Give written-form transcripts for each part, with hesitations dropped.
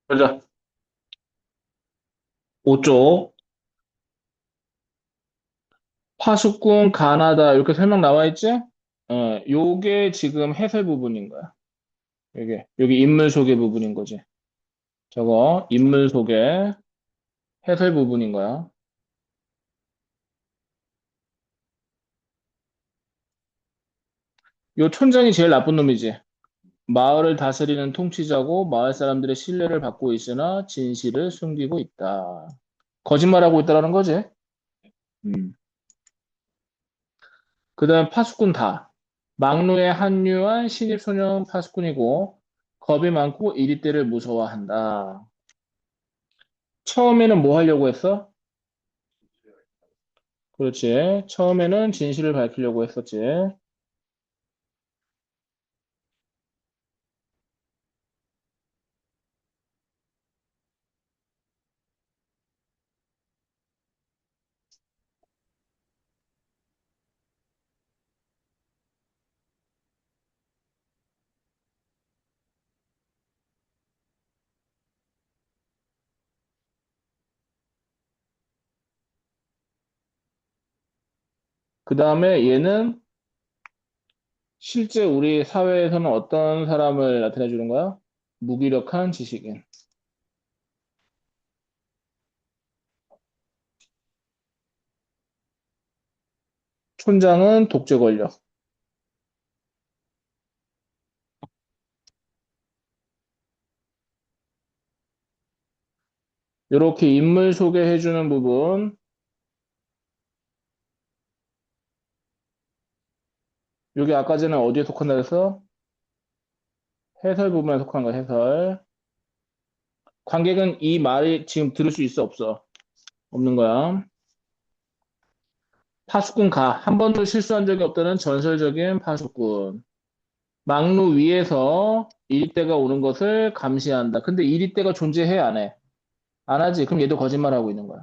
보자. 5쪽. 파수꾼, 가나다, 이렇게 설명 나와 있지? 요게 지금 해설 부분인 거야. 여기 인물 소개 부분인 거지. 저거, 인물 소개, 해설 부분인 거야. 요 촌장이 제일 나쁜 놈이지. 마을을 다스리는 통치자고 마을 사람들의 신뢰를 받고 있으나 진실을 숨기고 있다. 거짓말하고 있다라는 거지. 음. 그 다음 파수꾼 다. 막루에 합류한 신입소년 파수꾼이고 겁이 많고 이리떼를 무서워한다. 처음에는 뭐 하려고 했어? 그렇지. 처음에는 진실을 밝히려고 했었지. 그 다음에 얘는 실제 우리 사회에서는 어떤 사람을 나타내 주는 거야? 무기력한 지식인. 촌장은 독재 권력. 이렇게 인물 소개해 주는 부분. 여기 아까 전에 어디에 속한다 그랬어? 해설 부분에 속한 거야, 해설. 관객은 이 말이 지금 들을 수 있어, 없어? 없는 거야. 파수꾼 가. 한 번도 실수한 적이 없다는 전설적인 파수꾼. 막루 위에서 이리떼가 오는 것을 감시한다. 근데 이리떼가 존재해, 안 해? 안 하지. 그럼 얘도 거짓말하고 있는 거야.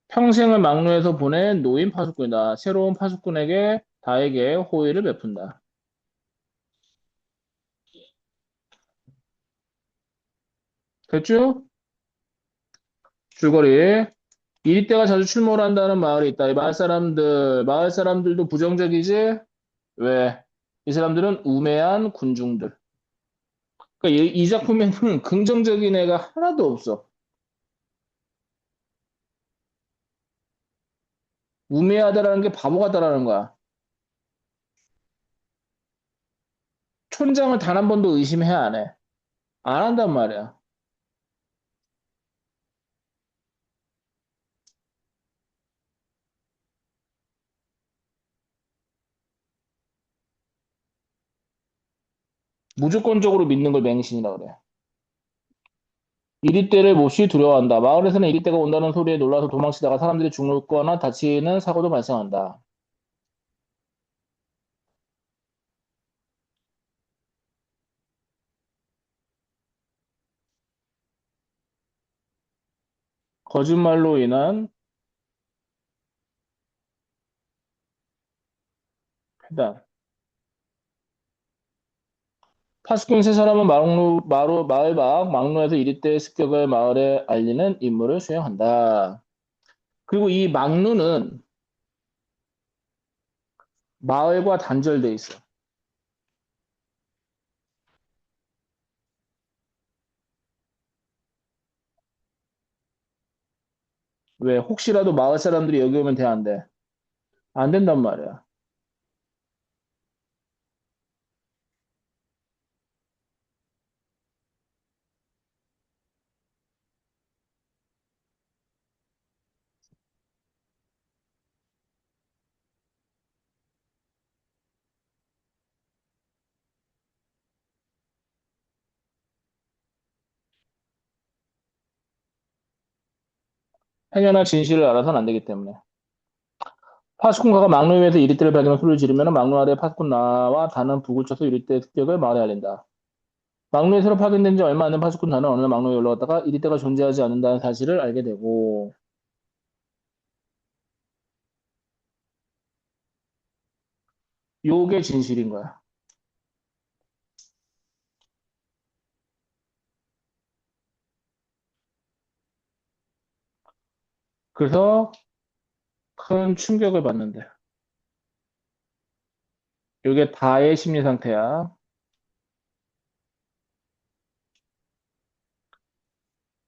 평생을 막루에서 보낸 노인 파수꾼이다. 새로운 파수꾼에게 다에게 호의를 베푼다. 됐죠? 줄거리. 이리떼가 자주 출몰 한다는 마을이 있다. 이 마을 사람들도 부정적이지? 왜? 이 사람들은 우매한 군중들. 그러니까 이 작품에는 긍정적인 애가 하나도 없어. 우매하다라는 게 바보 같다라는 거야. 촌장을 단 한 번도 의심해 안 해? 안 한단 말이야. 무조건적으로 믿는 걸 맹신이라 그래. 이리떼를 몹시 두려워한다. 마을에서는 이리떼가 온다는 소리에 놀라서 도망치다가 사람들이 죽거나 다치는 사고도 발생한다. 거짓말로 인한 폐단. 파수꾼 세 사람은 마을 밖 막루에서 이리떼의 습격을 마을에 알리는 임무를 수행한다. 그리고 이 막루는 마을과 단절돼 있어. 왜? 혹시라도 마을 사람들이 여기 오면 돼, 안 돼? 안 된단 말이야. 행여나 진실을 알아서는 안 되기 때문에. 파수꾼가가 막루 위에서 이리떼를 발견한 소리를 지르면 막루 아래 파수꾼 나와 다는 북을 쳐서 이리떼의 습격을 마을에 알린다. 막루에 새로 파견된 지 얼마 안 된 파수꾼 나는 어느 날 막루에 올라갔다가 이리떼가 존재하지 않는다는 사실을 알게 되고 요게 진실인 거야. 그래서 큰 충격을 받는데. 이게 다의 심리 상태야.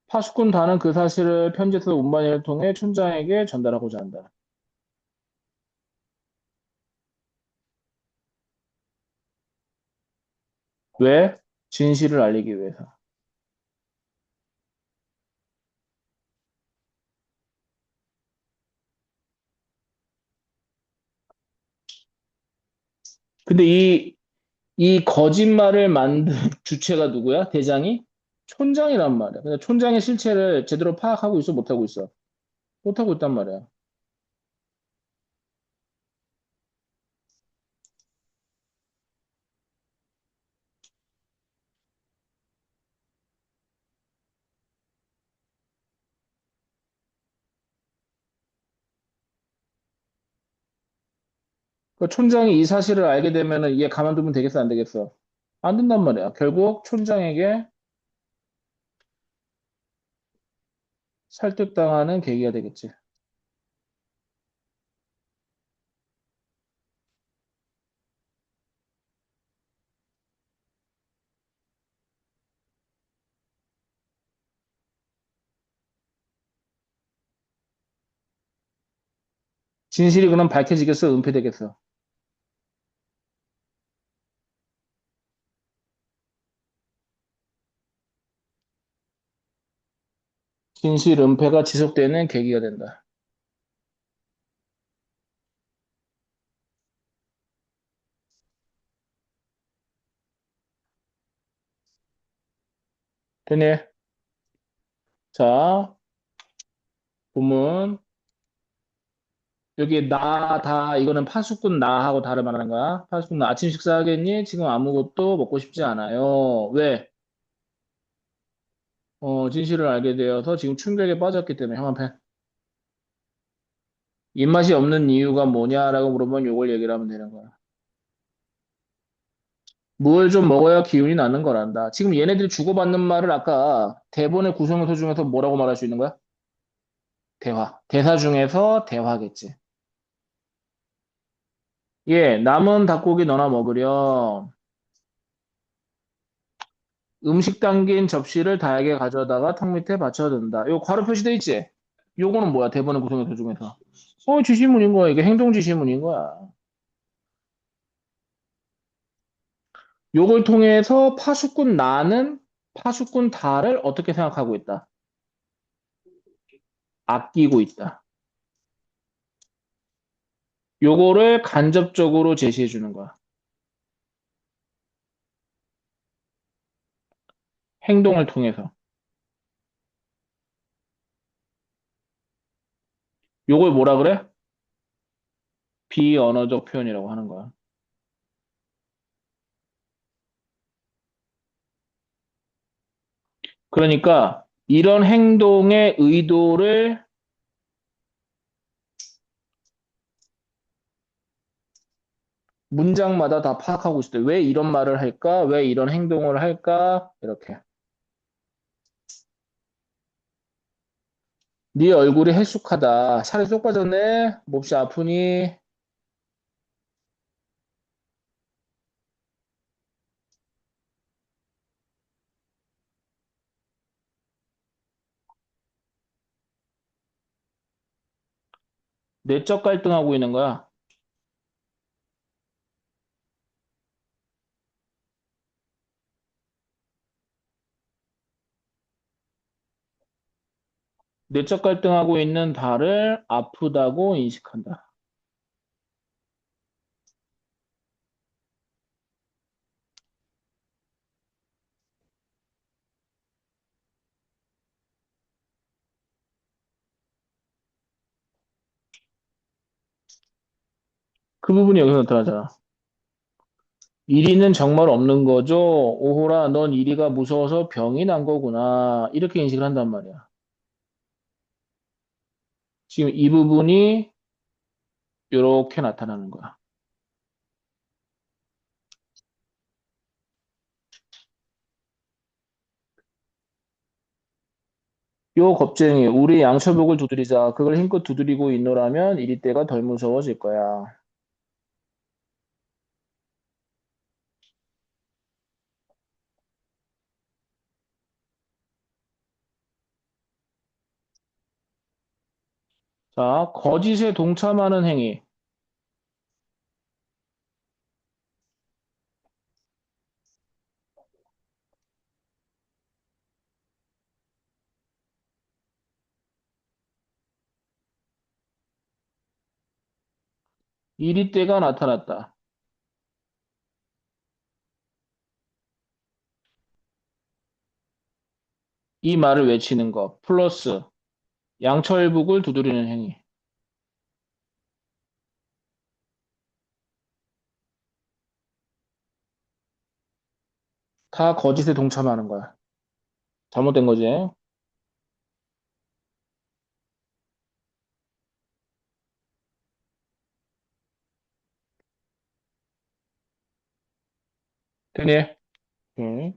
파수꾼 다는 그 사실을 편지에서 운반인을 통해 촌장에게 전달하고자 한다. 왜? 진실을 알리기 위해서. 근데 이 거짓말을 만든 주체가 누구야? 대장이? 촌장이란 말이야. 근데 촌장의 실체를 제대로 파악하고 있어? 못하고 있어? 못하고 있단 말이야. 그 촌장이 이 사실을 알게 되면은 얘 가만두면 되겠어? 안 되겠어? 안 된단 말이야. 결국 촌장에게 설득당하는 계기가 되겠지. 진실이 그럼 밝혀지겠어? 은폐되겠어? 진실 은폐가 지속되는 계기가 된다. 되니? 자, 보면 여기 나, 다, 이거는 파수꾼 나하고 다를 말하는 거야. 파수꾼 나 아침 식사하겠니? 지금 아무것도 먹고 싶지 않아요. 왜? 진실을 알게 되어서 지금 충격에 빠졌기 때문에 형한테 입맛이 없는 이유가 뭐냐라고 물어보면 요걸 얘기를 하면 되는 거야. 뭘 좀 먹어야 기운이 나는 거란다. 지금 얘네들이 주고받는 말을 아까 대본의 구성요소 중에서 뭐라고 말할 수 있는 거야? 대화. 대사 중에서 대화겠지. 예, 남은 닭고기 너나 먹으렴. 음식 담긴 접시를 다에게 가져다가 턱 밑에 받쳐둔다. 요 괄호 표시돼 있지? 요거는 뭐야? 대본의 구성요소 중에서. 지시문인 거야. 이게 행동 지시문인 거야. 요걸 통해서 파수꾼 나는 파수꾼 다를 어떻게 생각하고 있다? 아끼고 있다. 요거를 간접적으로 제시해 주는 거야. 행동을 통해서. 요걸 뭐라 그래? 비언어적 표현이라고 하는 거야. 그러니까 이런 행동의 의도를 문장마다 다 파악하고 있을 때 왜 이런 말을 할까? 왜 이런 행동을 할까? 이렇게. 네 얼굴이 헬쑥하다. 살이 쏙 빠졌네. 몹시 아프니? 내적 갈등하고 있는 거야. 내적 갈등하고 있는 다를 아프다고 인식한다. 그 부분이 여기서 나타나잖아. 이리는 정말 없는 거죠. 오호라, 넌 이리가 무서워서 병이 난 거구나. 이렇게 인식을 한단 말이야. 지금 이 부분이 이렇게 나타나는 거야. 요 겁쟁이, 우리 양철복을 두드리자. 그걸 힘껏 두드리고 있노라면 이리 때가 덜 무서워질 거야. 자, 거짓에 동참하는 행위. 이리 때가 나타났다. 이 말을 외치는 것. 플러스 양철복을 두드리는 행위. 다 거짓에 동참하는 거야. 잘못된 거지. 되니? 응.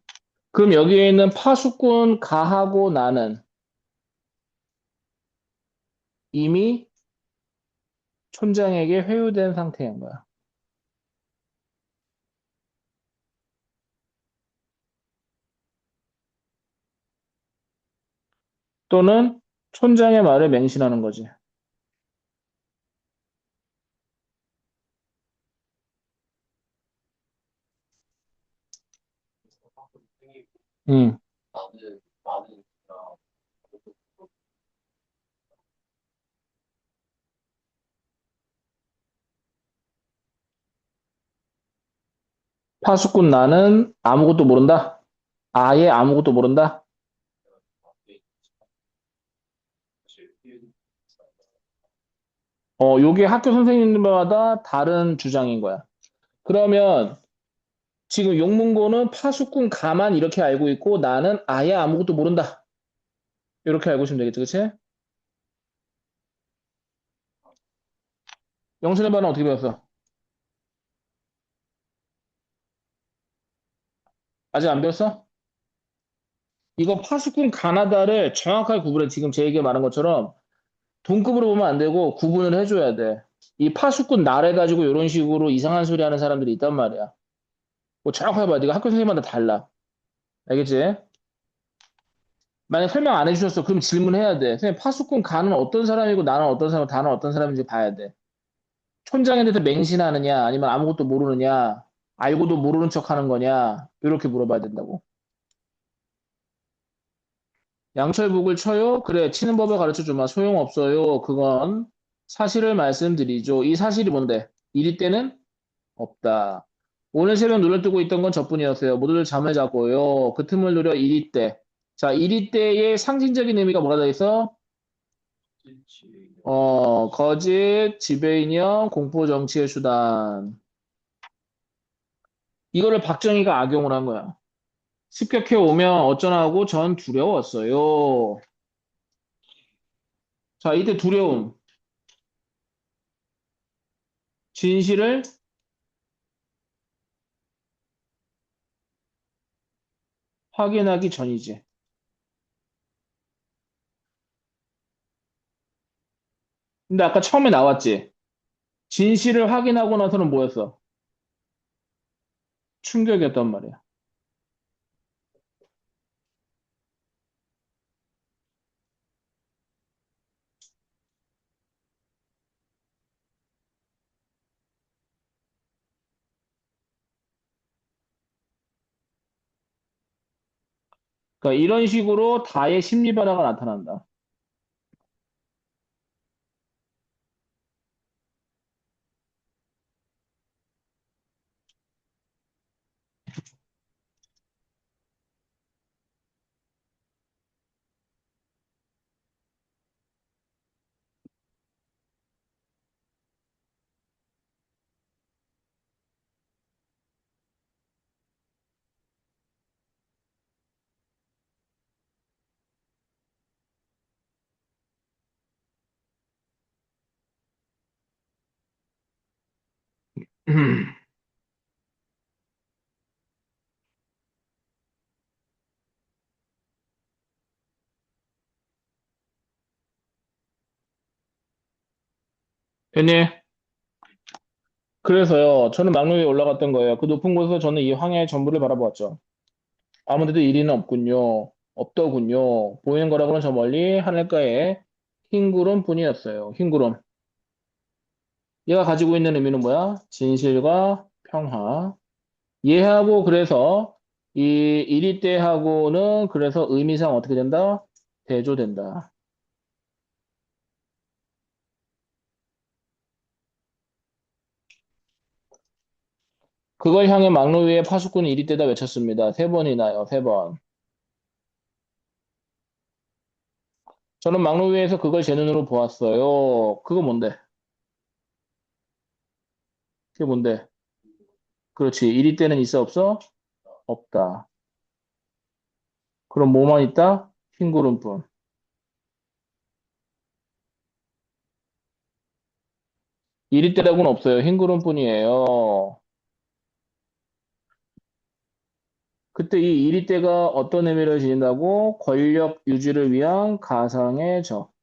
그럼 여기에 있는 파수꾼 가하고 나는 이미 촌장에게 회유된 상태인 거야. 또는 촌장의 말을 맹신하는 거지. 응. 파수꾼 나는 아무것도 모른다. 아예 아무것도 모른다. 요게 학교 선생님들마다 다른 주장인 거야. 그러면 지금 용문고는 파수꾼 가만 이렇게 알고 있고 나는 아예 아무것도 모른다. 이렇게 알고 있으면 되겠지, 그치? 영순의 반은 어떻게 배웠어? 아직 안 배웠어? 이거 파수꾼 가나다를 정확하게 구분해. 지금 제 얘기 말한 것처럼 동급으로 보면 안 되고 구분을 해줘야 돼. 이 파수꾼 나래 가지고 이런 식으로 이상한 소리 하는 사람들이 있단 말이야. 뭐 정확하게 봐. 네가 학교 선생님마다 달라. 알겠지? 만약 설명 안 해주셨어. 그럼 질문해야 돼. 선생님, 파수꾼 가는 어떤 사람이고 나는 어떤 사람, 다는 어떤 사람인지 봐야 돼. 촌장에 대해서 맹신하느냐, 아니면 아무것도 모르느냐, 알고도 모르는 척 하는 거냐, 이렇게 물어봐야 된다고. 양철복을 쳐요? 그래, 치는 법을 가르쳐 주마. 소용없어요. 그건 사실을 말씀드리죠. 이 사실이 뭔데? 이리 때는 없다. 오늘 새벽 눈을 뜨고 있던 건 저뿐이었어요. 모두들 잠을 자고요. 그 틈을 노려 이리 때. 자, 이리 때의 상징적인 의미가 뭐가 돼 있어? 거짓, 지배인형, 공포 정치의 수단. 이거를 박정희가 악용을 한 거야. 습격해 오면 어쩌나하고 전 두려웠어요. 자, 이때 두려움. 진실을 확인하기 전이지. 근데 아까 처음에 나왔지. 진실을 확인하고 나서는 뭐였어? 충격이었단 말이야. 그러니까 이런 식으로 다의 심리 변화가 나타난다. 괜히 그래서요. 저는 막루 위에 올라갔던 거예요. 그 높은 곳에서 저는 이 황야의 전부를 바라보았죠. 아무데도 이리는 없군요. 없더군요. 보이는 거라고는 저 멀리 하늘가에 흰 구름 뿐이었어요. 흰 구름. 얘가 가지고 있는 의미는 뭐야? 진실과 평화. 얘하고 그래서 이 이리 때하고는 그래서 의미상 어떻게 된다? 대조된다. 그걸 향해 막루 위에 파수꾼이 이리 때다 외쳤습니다. 세 번이나요. 세 번. 저는 막루 위에서 그걸 제 눈으로 보았어요. 그거 뭔데? 그게 뭔데? 그렇지. 이리 때는 있어 없어? 없다. 그럼 뭐만 있다? 흰 구름뿐. 이리 때라고는 없어요. 흰 구름뿐이에요. 그때 이 이리 때가 어떤 의미를 지닌다고? 권력 유지를 위한 가상의 적.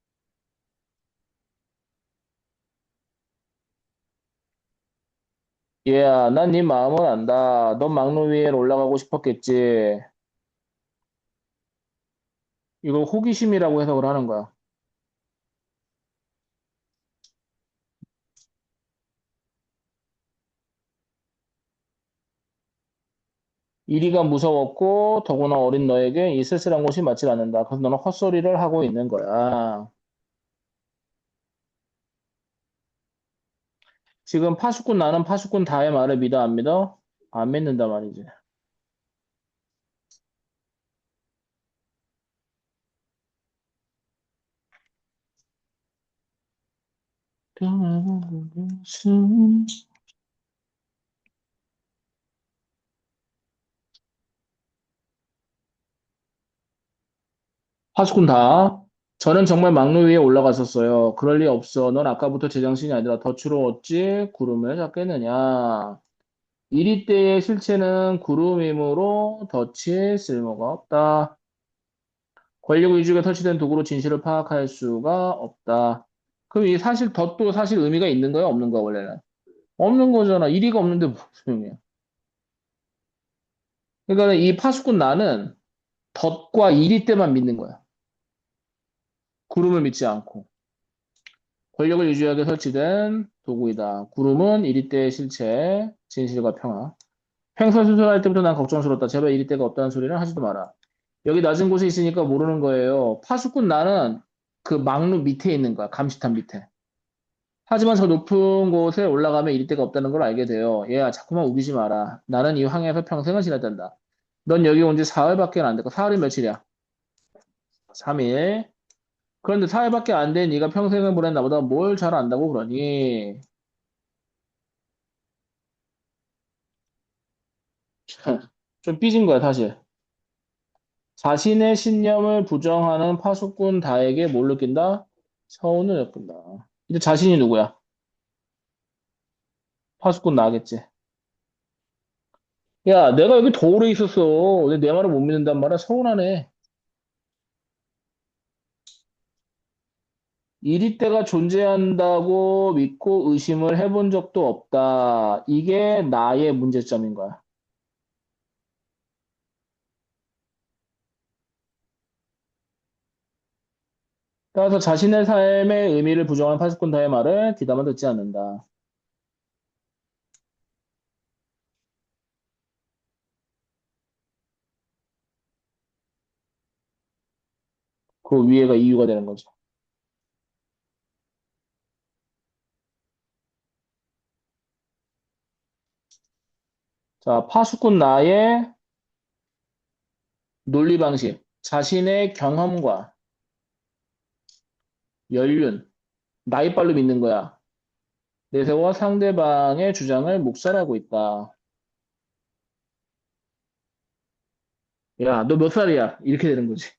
얘야, 난 네 마음은 안다. 넌 막루 위에 올라가고 싶었겠지. 이걸 호기심이라고 해석을 하는 거야. 이리가 무서웠고 더구나 어린 너에게 이 쓸쓸한 곳이 맞지 않는다. 그래서 너는 헛소리를 하고 있는 거야. 지금 파수꾼 나는 파수꾼 다의 말을 믿어 안 믿어? 안 믿는다 말이지. 파수꾼 다. 저는 정말 막루 위에 올라갔었어요. 그럴 리 없어. 넌 아까부터 제정신이 아니라 덫으로 어찌 구름을 잡겠느냐. 이리 때의 실체는 구름이므로 덫이 쓸모가 없다. 권력 위주가 설치된 도구로 진실을 파악할 수가 없다. 그럼 이 사실 덫도 사실 의미가 있는 거야, 없는 거야, 원래는? 없는 거잖아. 이리가 없는데 무슨 소용이야. 그러니까 이 파수꾼 나는 덫과 이리 때만 믿는 거야. 구름을 믿지 않고. 권력을 유지하게 설치된 도구이다. 구름은 이리 때의 실체, 진실과 평화. 횡설수설할 때부터 난 걱정스럽다. 제발 이리 때가 없다는 소리는 하지도 마라. 여기 낮은 곳에 있으니까 모르는 거예요. 파수꾼 나는 그 막루 밑에 있는 거야. 감시탑 밑에. 하지만 저 높은 곳에 올라가면 이리 데가 없다는 걸 알게 돼요. 얘야, 자꾸만 우기지 마라. 나는 이 황야에서 평생을 지냈단다. 넌 여기 온 지 사흘밖에 안 됐고, 사흘이 며칠이야? 3일. 그런데 사흘밖에 안 된 네가 평생을 보낸 나보다 뭘 잘 안다고 그러니? 좀 삐진 거야, 사실. 자신의 신념을 부정하는 파수꾼 다에게 뭘 느낀다? 서운을 느낀다. 이제 자신이 누구야? 파수꾼 나겠지. 야, 내가 여기 더 오래 있었어. 내 말을 못 믿는단 말이야? 서운하네. 이리 때가 존재한다고 믿고 의심을 해본 적도 없다. 이게 나의 문제점인 거야. 따라서 자신의 삶의 의미를 부정한 파수꾼다의 말을 귀담아 듣지 않는다. 그 위에가 이유가 되는 거죠. 자, 파수꾼 나의 논리 방식. 자신의 경험과 연륜, 나이빨로 믿는 거야. 내세와 상대방의 주장을 묵살하고 있다. 야, 너 몇 살이야? 이렇게 되는 거지.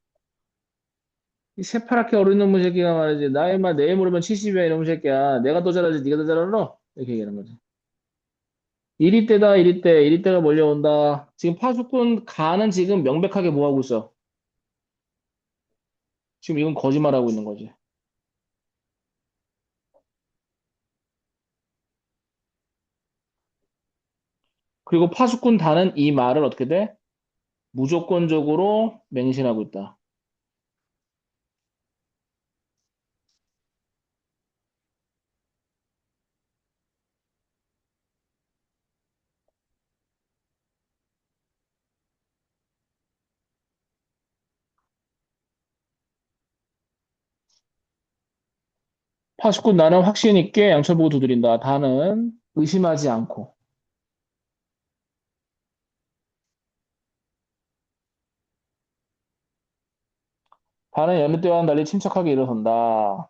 이 새파랗게 어린 놈의 새끼가 말이지. 나이 말 내일 모르면 70이야 이놈의 새끼야. 내가 더 잘하지 네가 더 잘 알아? 이렇게 얘기하는 거지. 이리 때다 이리 때 이리 때가 몰려온다. 지금 파수꾼 가는 지금 명백하게 뭐 하고 있어? 지금 이건 거짓말하고 있는 거지. 그리고 파수꾼 다는 이 말을 어떻게 돼? 무조건적으로 맹신하고 있다. 파수꾼 나는 확신 있게 양철 보고 두드린다. 다는 의심하지 않고. 다는 여느 때와는 달리 침착하게 일어선다.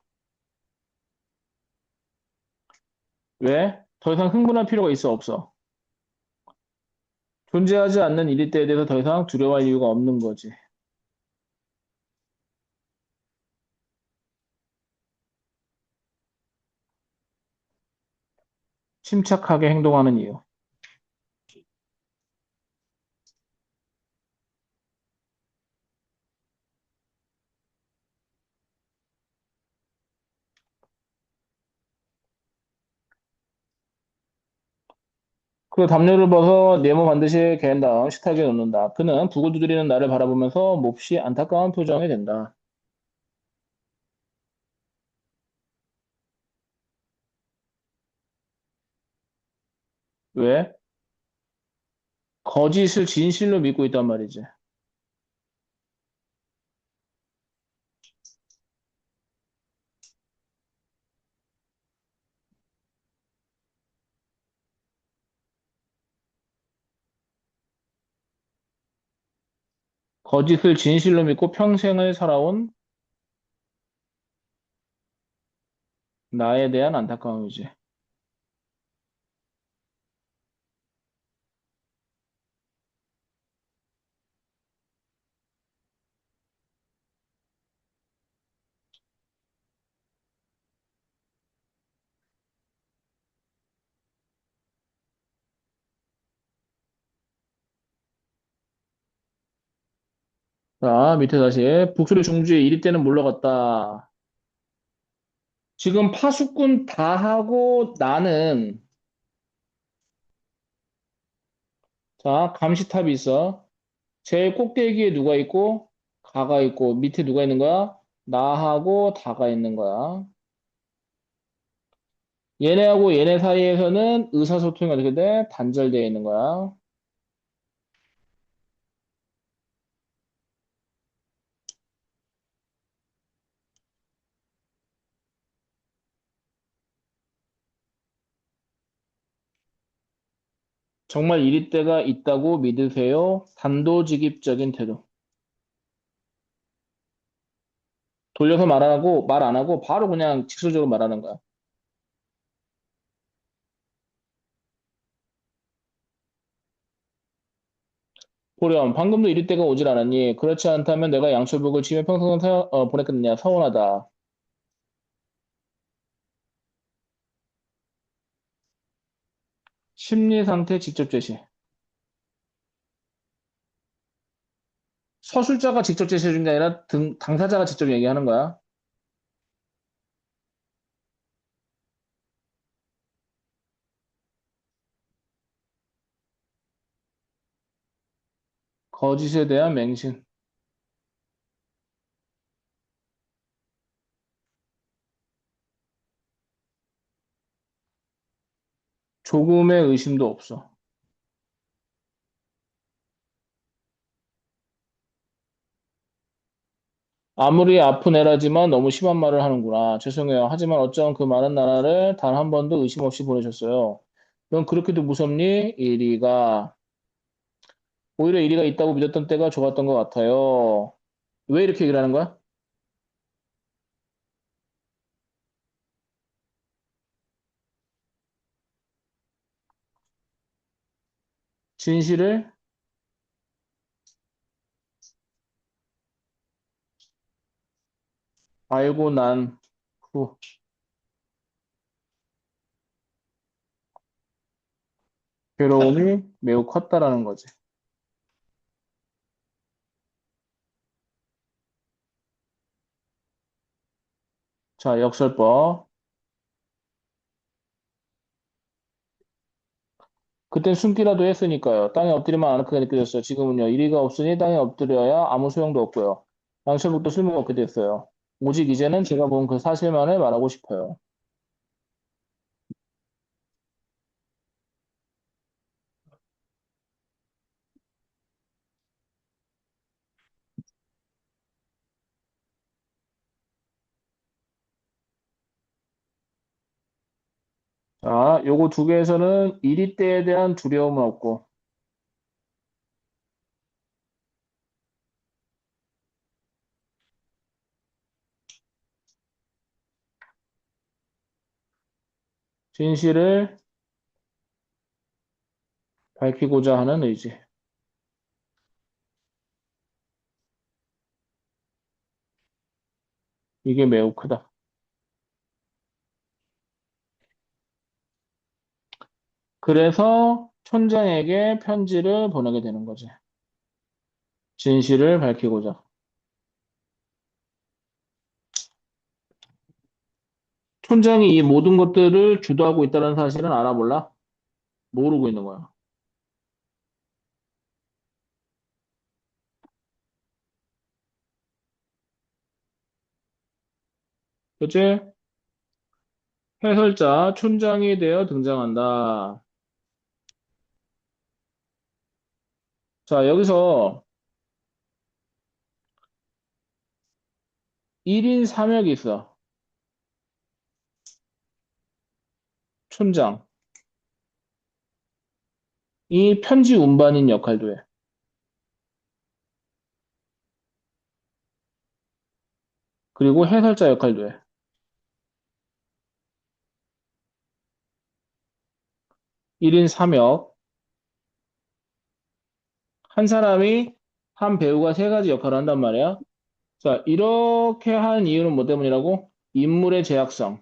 왜? 더 이상 흥분할 필요가 있어, 없어? 존재하지 않는 일일 때에 대해서 더 이상 두려워할 이유가 없는 거지. 침착하게 행동하는 이유. 그 담요를 벗어 네모 반드시 개는 다음 식탁에 놓는다. 그는 북을 두드리는 나를 바라보면서 몹시 안타까운 표정이 된다. 왜? 거짓을 진실로 믿고 있단 말이지. 거짓을 진실로 믿고 평생을 살아온 나에 대한 안타까움이지. 자, 밑에 다시. 북소리 중주에 이리 때는 물러갔다. 지금 파수꾼 다 하고 나는, 자, 감시탑이 있어. 제일 꼭대기에 누가 있고, 가가 있고, 밑에 누가 있는 거야? 나하고 다가 있는 거야. 얘네하고 얘네 사이에서는 의사소통이 어떻게 돼? 단절되어 있는 거야. 정말 이리 때가 있다고 믿으세요? 단도직입적인 태도. 돌려서 말 안 하고 바로 그냥 직설적으로 말하는 거야. 보렴, 방금도 이리 때가 오질 않았니? 그렇지 않다면 내가 양초복을 치며 평생을 보냈겠느냐? 서운하다. 심리 상태 직접 제시. 서술자가 직접 제시해 준 게 아니라 당사자가 직접 얘기하는 거야. 거짓에 대한 맹신. 조금의 의심도 없어. 아무리 아픈 애라지만 너무 심한 말을 하는구나. 죄송해요. 하지만 어쩌면 그 많은 나라를 단 한 번도 의심 없이 보내셨어요. 넌 그렇게도 무섭니? 이리가. 오히려 이리가 있다고 믿었던 때가 좋았던 것 같아요. 왜 이렇게 얘기를 하는 거야? 진실을 알고 난 후, 괴로움이 매우 컸다라는 거지. 자, 역설법. 그땐 숨기라도 했으니까요. 땅에 엎드리면 안 크게 느껴졌어요. 지금은요. 이리가 없으니 땅에 엎드려야 아무 소용도 없고요. 양철북도 쓸모없게 됐어요. 오직 이제는 제가 본 그 사실만을 말하고 싶어요. 자, 요거 두 개에서는 이리 때에 대한 두려움은 없고, 진실을 밝히고자 하는 의지. 이게 매우 크다. 그래서 촌장에게 편지를 보내게 되는 거지. 진실을 밝히고자. 촌장이 이 모든 것들을 주도하고 있다는 사실은 알아볼라? 모르고 있는 거야. 그치? 해설자, 촌장이 되어 등장한다. 자, 여기서 1인 3역이 있어. 촌장. 이 편지 운반인 역할도 해. 그리고 해설자 역할도 해. 1인 3역. 한 사람이 한 배우가 세 가지 역할을 한단 말이야. 자, 이렇게 한 이유는 뭐 때문이라고? 인물의 제약성.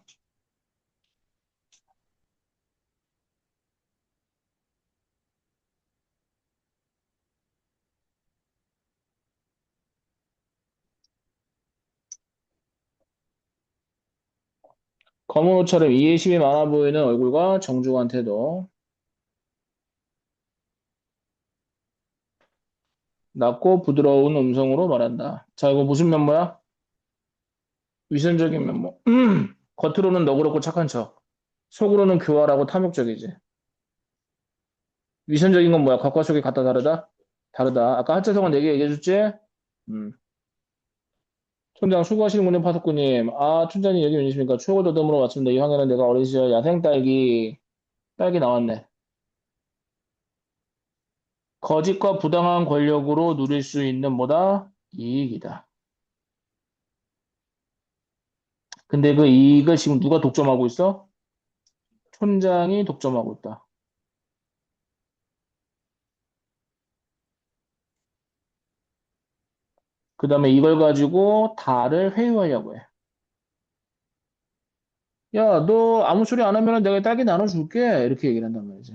검은 옷처럼 이해심이 많아 보이는 얼굴과 정중한 태도. 낮고 부드러운 음성으로 말한다. 자, 이거 무슨 면모야? 위선적인 면모. 겉으로는 너그럽고 착한 척. 속으로는 교활하고 탐욕적이지. 위선적인 건 뭐야? 겉과 속이 같다 다르다? 다르다. 아까 하차성은 4개 얘기해줬지? 음. 촌장 수고하시는군요, 파석구님. 아, 촌장님 여기 웬일이십니까? 추억을 더듬으러 왔습니다. 이 황해는 내가 어린 시절 야생 딸기 나왔네. 거짓과 부당한 권력으로 누릴 수 있는 뭐다? 이익이다. 근데 그 이익을 지금 누가 독점하고 있어? 촌장이 독점하고 있다. 그 다음에 이걸 가지고 달을 회유하려고 해. 야, 너 아무 소리 안 하면 내가 딸기 나눠줄게. 이렇게 얘기를 한단 말이지.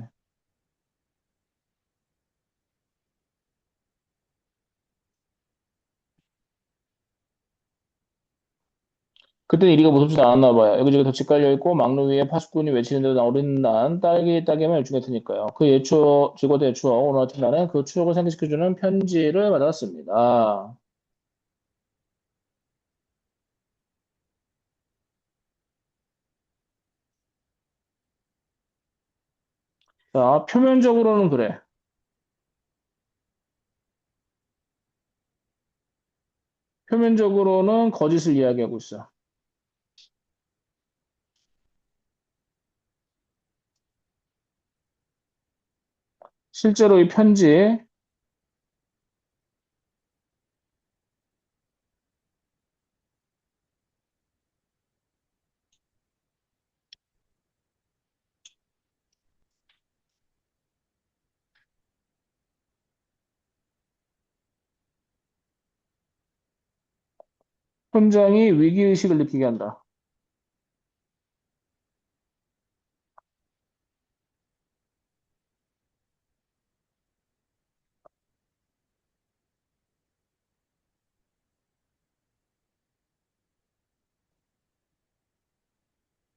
그때 이리가 무섭지 않았나 봐요. 여기저기 덧짓 깔려 있고 막루 위에 파수꾼이 외치는데도 나오는 난 딸기만 일중했으니까요. 그 예추어, 즐거웠던 예추어, 오늘 같은 날은 그 추억을 상기시켜주는 편지를 받았습니다. 자, 표면적으로는 그래. 표면적으로는 거짓을 이야기하고 있어. 실제로 이 편지, 현장이 위기의식을 느끼게 한다.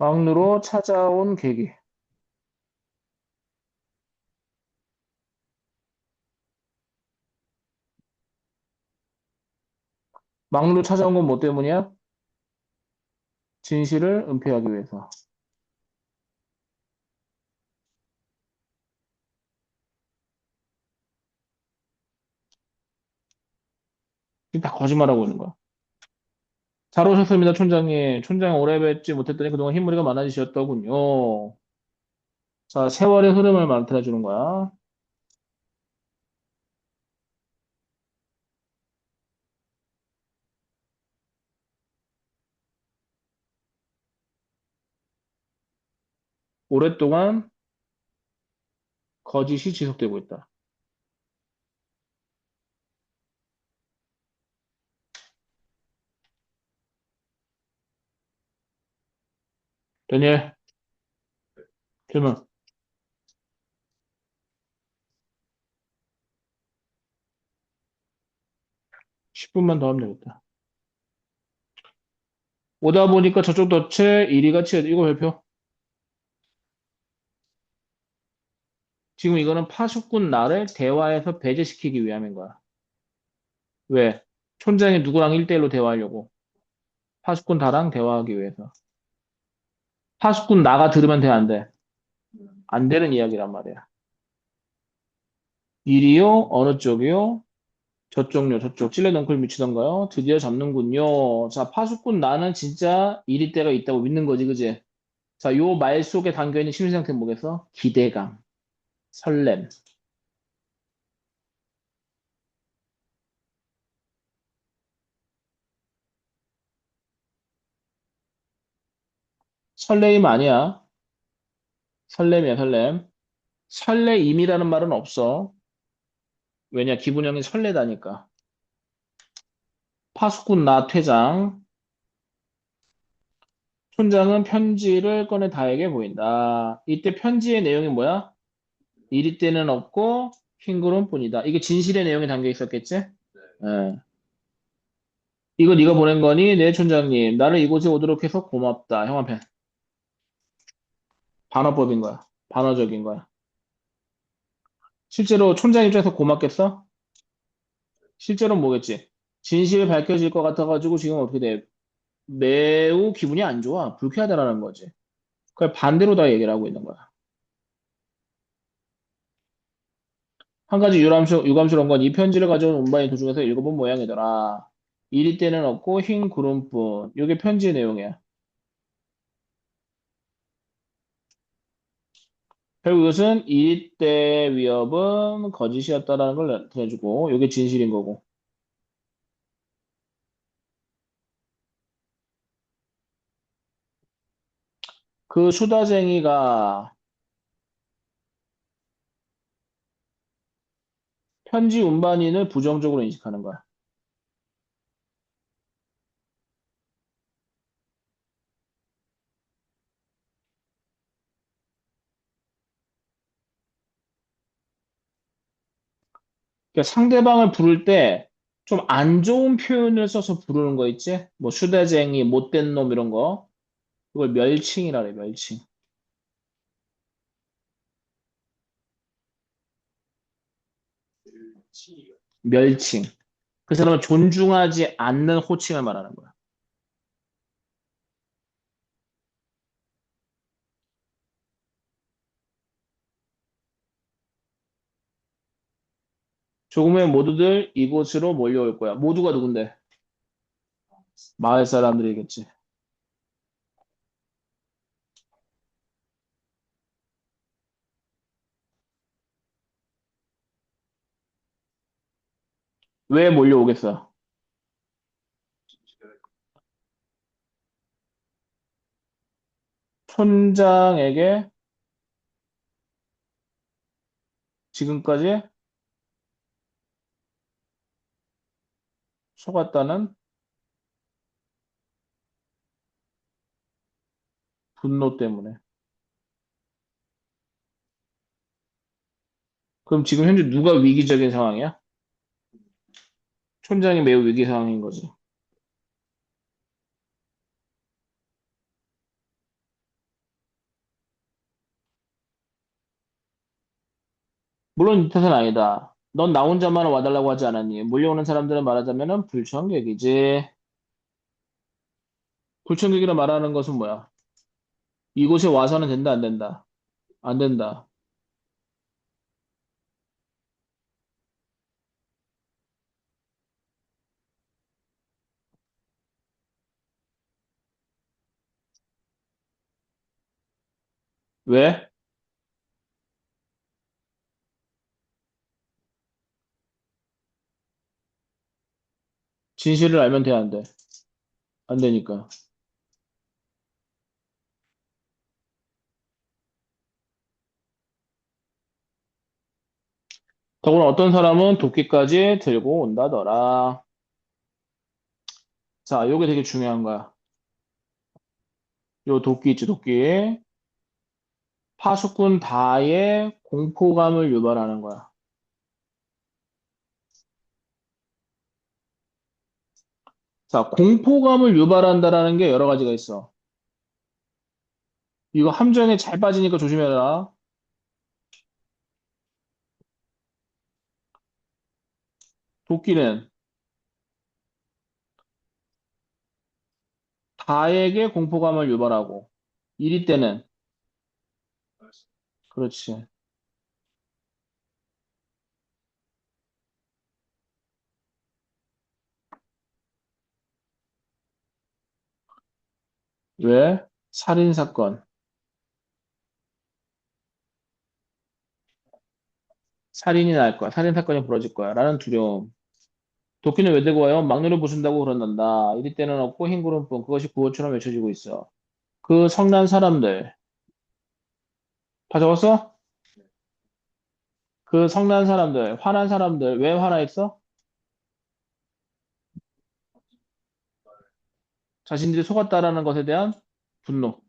막루로 찾아온 계기. 막루 찾아온 건 뭐 때문이야? 진실을 은폐하기 위해서. 지금 다 거짓말하고 있는 거야. 잘 오셨습니다, 촌장님. 촌장 오래 뵙지 못했더니 그동안 흰머리가 많아지셨더군요. 자, 세월의 흐름을 나타내주는 거야. 오랫동안 거짓이 지속되고 있다. 다니엘, 질문. 10분만 더 하면 되겠다. 오다 보니까 저쪽 덫에 이리가 치여 이거 별표. 지금 이거는 파수꾼 나를 대화에서 배제시키기 위함인 거야. 왜? 촌장이 누구랑 1대1로 대화하려고. 파수꾼 다랑 대화하기 위해서. 파수꾼 나가 들으면 돼, 안 돼? 안 되는 이야기란 말이야. 이리요? 어느 쪽이요? 저쪽요, 저쪽. 찔레 넝쿨 미치던가요? 드디어 잡는군요. 자, 파수꾼 나는 진짜 이리 때가 있다고 믿는 거지, 그지? 자, 요 말 속에 담겨있는 심리 상태는 뭐겠어? 기대감, 설렘. 설레임 아니야. 설렘이야, 설렘. 설레임이라는 말은 없어. 왜냐, 기분형이 설레다니까. 파수꾼 나 퇴장. 촌장은 편지를 꺼내 다에게 보인다. 이때 편지의 내용이 뭐야? 이리 때는 없고 흰구름 뿐이다. 이게 진실의 내용이 담겨 있었겠지? 예. 이거 네가 보낸 거니? 네, 촌장님. 나를 이곳에 오도록 해서 고맙다. 형 앞에. 반어법인 거야. 반어적인 거야. 실제로 촌장 입장에서 고맙겠어? 실제로는 뭐겠지? 진실이 밝혀질 것 같아가지고 지금 어떻게 돼? 매우 기분이 안 좋아. 불쾌하다라는 거지. 그걸 반대로 다 얘기를 하고 있는 거야. 한 가지 유감스러운 건 이 편지를 가져온 운반이 도중에서 읽어본 모양이더라. 이리 때는 없고 흰 구름뿐. 이게 편지의 내용이야. 결국 이것은 이리 때 위협은 거짓이었다라는 걸 나타내주고 이게 진실인 거고. 그 수다쟁이가 편지 운반인을 부정적으로 인식하는 거야. 그러니까 상대방을 부를 때 좀 안 좋은 표현을 써서 부르는 거 있지? 뭐 수다쟁이, 못된 놈 이런 거. 그걸 멸칭이라 그래, 멸칭. 멸칭. 그 사람을 존중하지 않는 호칭을 말하는 거야. 조금 후에 모두들 이곳으로 몰려올 거야. 모두가 누군데? 마을 사람들이겠지. 왜 몰려오겠어? 촌장에게 지금까지 속았다는 분노 때문에. 그럼 지금 현재 누가 위기적인 상황이야? 촌장이 매우 위기 상황인 거지. 물론 이 탓은 아니다. 넌 나 혼자만 와달라고 하지 않았니? 몰려오는 사람들은 말하자면은 불청객이지. 불청객이라 말하는 것은 뭐야? 이곳에 와서는 된다, 안 된다? 안 된다. 왜? 진실을 알면 돼, 안 돼? 안 되니까. 더구나 어떤 사람은 도끼까지 들고 온다더라. 자, 요게 되게 중요한 거야. 요 도끼 있지, 도끼. 파수꾼 다의 공포감을 유발하는 거야. 자, 공포감을 유발한다라는 게 여러 가지가 있어. 이거 함정에 잘 빠지니까 조심해라. 도끼는 다에게 공포감을 유발하고, 이리 때는, 그렇지. 왜? 살인사건. 살인이 날 거야. 살인사건이 벌어질 거야. 라는 두려움. 도끼는 왜 들고 와요? 막노를 부순다고 그런단다. 이리 때는 없고 흰 구름뿐. 그것이 구호처럼 외쳐지고 있어. 그 성난 사람들. 다 적었어? 그 성난 사람들, 화난 사람들. 왜 화나 있어? 자신들이 속았다라는 것에 대한 분노.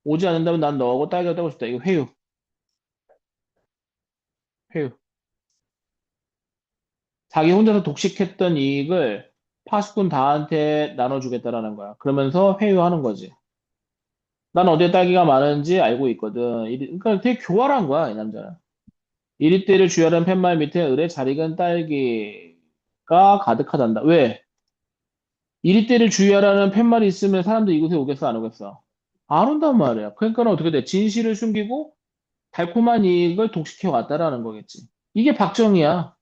오지 않는다면 난 너하고 딸기가 떼고 싶다. 이거 회유. 회유. 자기 혼자서 독식했던 이익을 파수꾼 다한테 나눠주겠다라는 거야. 그러면서 회유하는 거지. 난 어디에 딸기가 많은지 알고 있거든. 그러니까 되게 교활한 거야, 이 남자는. 이리떼를 주열한 팻말 밑에 을에 잘 익은 딸기가 가득하단다. 왜? 이리떼를 주열하는 팻말이 있으면 사람들 이곳에 오겠어, 안 오겠어? 안 온단 말이야. 그러니까 어떻게 돼? 진실을 숨기고 달콤한 이익을 독식해 왔다라는 거겠지. 이게 박정희야.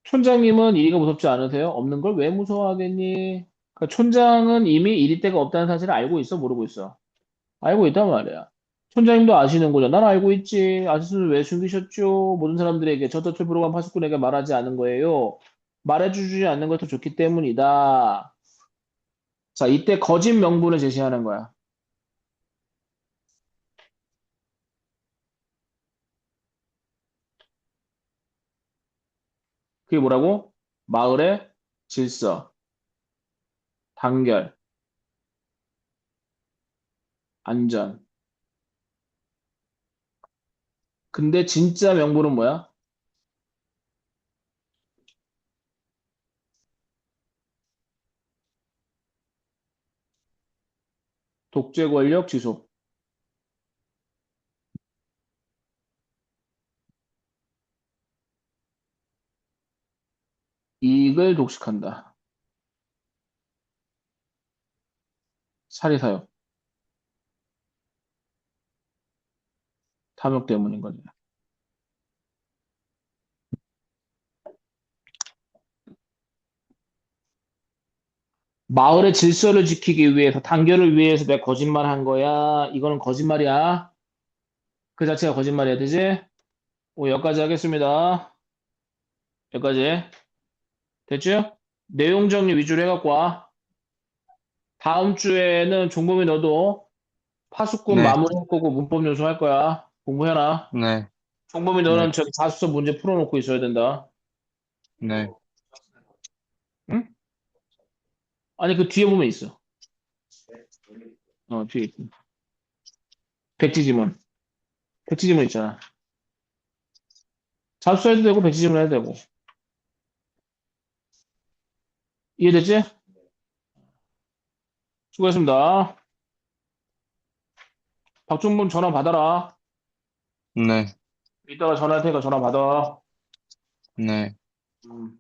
촌장님은 이리가 무섭지 않으세요? 없는 걸 왜 무서워하겠니? 그러니까 촌장은 이미 이리떼가 없다는 사실을 알고 있어, 모르고 있어? 알고 있단 말이야. 촌장님도 아시는 거죠. 난 알고 있지. 아저씨를 왜 숨기셨죠? 모든 사람들에게 저저철 불어간 파수꾼에게 말하지 않은 거예요. 말해주지 않는 것도 좋기 때문이다. 자, 이때 거짓 명분을 제시하는 거야. 그게 뭐라고? 마을의 질서, 단결, 안전. 근데 진짜 명분은 뭐야? 독재 권력 지속. 이익을 독식한다. 사리사욕, 탐욕 때문인 거지. 마을의 질서를 지키기 위해서, 단결을 위해서 내가 거짓말한 거야. 이거는 거짓말이야. 그 자체가 거짓말이야, 되지? 여기까지 하겠습니다. 여기까지. 됐죠? 내용 정리 위주로 해갖고 와. 다음 주에는 종범이 너도 파수꾼 네, 마무리할 거고 문법 연수할 거야. 공부해라. 네, 종범이 네, 너는 저기 자습서 문제 풀어놓고 있어야 된다. 네. 응? 아니, 그 뒤에 보면 있어. 뒤에 있어. 백지지문. 백지지문 있잖아. 자습서 해도 되고, 백지지문 해도 되고. 이해됐지? 수고했습니다. 박종범 전화 받아라. 네. 이따가 전화할 테니까 전화 받아. 네. 음.